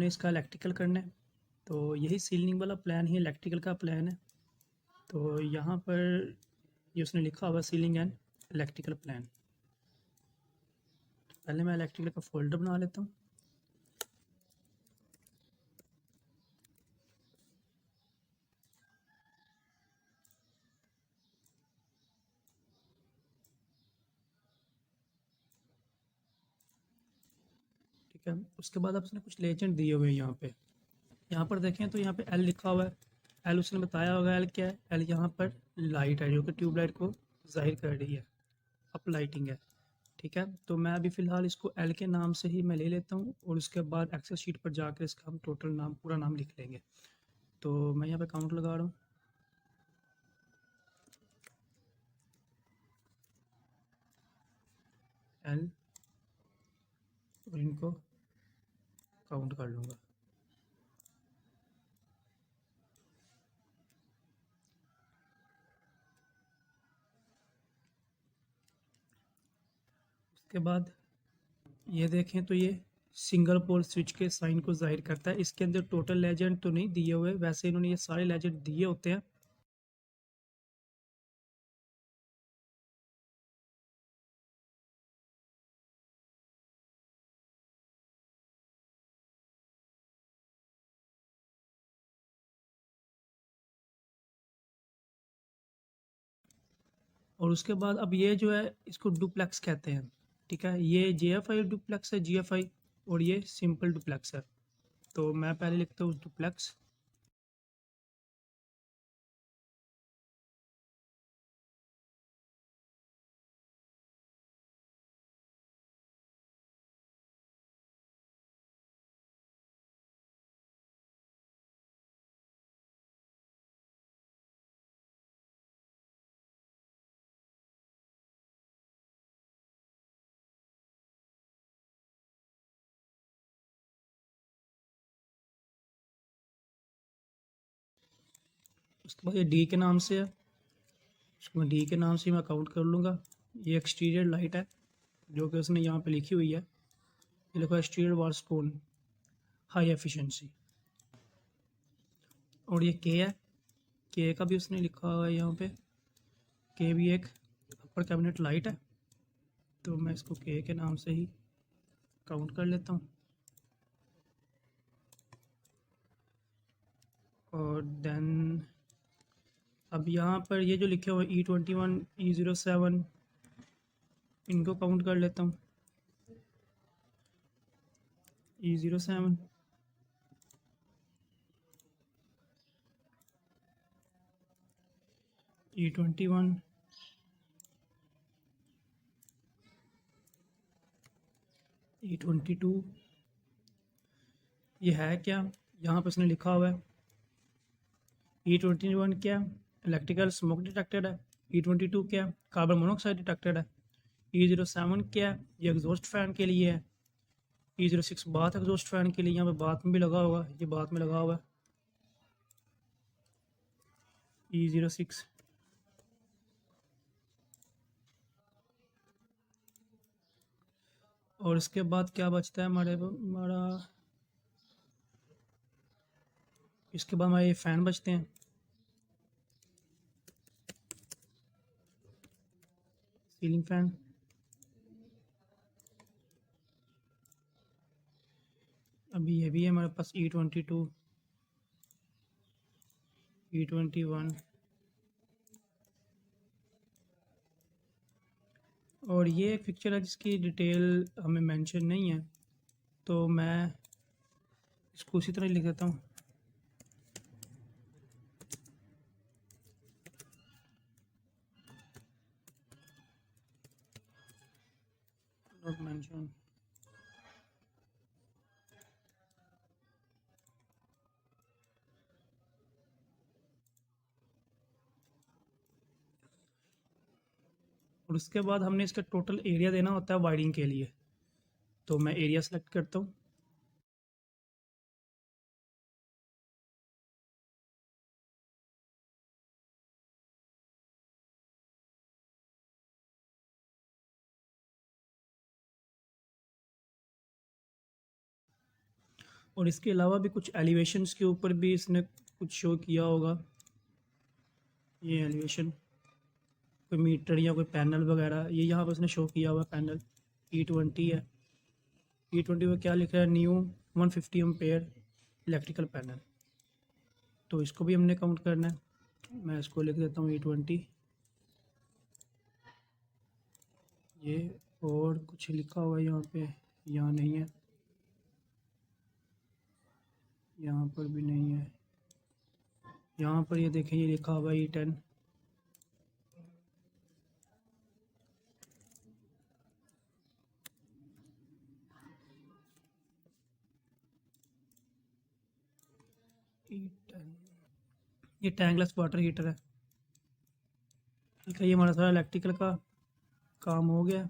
हमने इसका इलेक्ट्रिकल करना है। तो यही सीलिंग वाला प्लान ही इलेक्ट्रिकल का प्लान है। तो यहाँ पर ये उसने लिखा हुआ सीलिंग एंड इलेक्ट्रिकल प्लान। पहले मैं इलेक्ट्रिकल का फोल्डर बना लेता हूँ। ठीक है, उसके बाद आपने कुछ लेजेंड दिए हुए हैं यहाँ पे। यहाँ पर देखें तो यहाँ पे एल लिखा हुआ है। एल उसने बताया होगा एल क्या है। एल यहाँ पर लाइट है जो कि ट्यूबलाइट को जाहिर कर रही है, अप लाइटिंग है। ठीक है, तो मैं अभी फ़िलहाल इसको एल के नाम से ही मैं ले लेता हूँ और उसके बाद एक्सेल शीट पर जाकर इसका हम टोटल नाम पूरा नाम लिख लेंगे। तो मैं यहाँ पे काउंट लगा रहा हूँ। एल और इनको काउंट कर लूँगा। उसके बाद ये देखें तो ये सिंगल पोल स्विच के साइन को जाहिर करता है। इसके अंदर टोटल लेजेंड तो नहीं दिए हुए, वैसे इन्होंने ये सारे लेजेंड दिए होते हैं। और उसके बाद अब ये जो है इसको डुप्लेक्स कहते हैं। ठीक है, ये JFI डुप्लेक्स है, GFI, और ये सिंपल डुप्लेक्स है। तो मैं पहले लिखता हूँ डुप्लेक्स। उसके बाद ये डी के नाम से है, उसको मैं डी के नाम से मैं काउंट कर लूँगा। ये एक्सटीरियर लाइट है जो कि उसने यहाँ पे लिखी हुई है। ये लिखा है exterior wall stone high efficiency. और ये के है, के का भी उसने लिखा हुआ है यहाँ पे। के भी एक अपर कैबिनेट लाइट है, तो मैं इसको के नाम से ही काउंट कर लेता हूँ। और देन अब यहाँ पर ये जो लिखे हुए E21 E07 इनको काउंट कर लेता हूँ। E07 E21 E22। ये है क्या, यहाँ पर उसने लिखा हुआ है E21 क्या इलेक्ट्रिकल स्मोक डिटेक्टेड है। E22 क्या कार्बन मोनोऑक्साइड डिटेक्टेड है। E07 क्या ये एग्जॉस्ट फैन के लिए है। E06 बाथ एग्जॉस्ट फैन के लिए, यहाँ पे बाथ में भी लगा होगा, ये बाथ में लगा हुआ है E06। और इसके बाद क्या बचता है हमारा इसके बाद हमारे ये फ़ैन बचते हैं। सीलिंग फ़ैन, अभी ये भी है हमारे पास E22 E21। और ये एक पिक्चर है जिसकी डिटेल हमें मेंशन नहीं है, तो मैं इसको उसी तरह लिख देता हूँ। Not mention. और उसके बाद हमने इसका टोटल एरिया देना होता है वायरिंग के लिए। तो मैं एरिया सेलेक्ट करता हूँ। और इसके अलावा भी कुछ एलिवेशंस के ऊपर भी इसने कुछ शो किया होगा। ये एलिवेशन कोई मीटर या कोई पैनल वगैरह, ये यहाँ पर उसने शो किया हुआ पैनल E20 है। E20 में क्या लिखा है, न्यू 150 एम्पेयर इलेक्ट्रिकल पैनल। तो इसको भी हमने काउंट करना है। मैं इसको लिख देता हूँ E20 ये। और कुछ लिखा हुआ है यहाँ पे, यहाँ नहीं है, यहाँ पर भी नहीं है। यहाँ पर ये देखें, ये लिखा हुआ है E10। E10 ये टैंकलेस वाटर हीटर है। ठीक है, ये हमारा सारा इलेक्ट्रिकल का काम हो गया।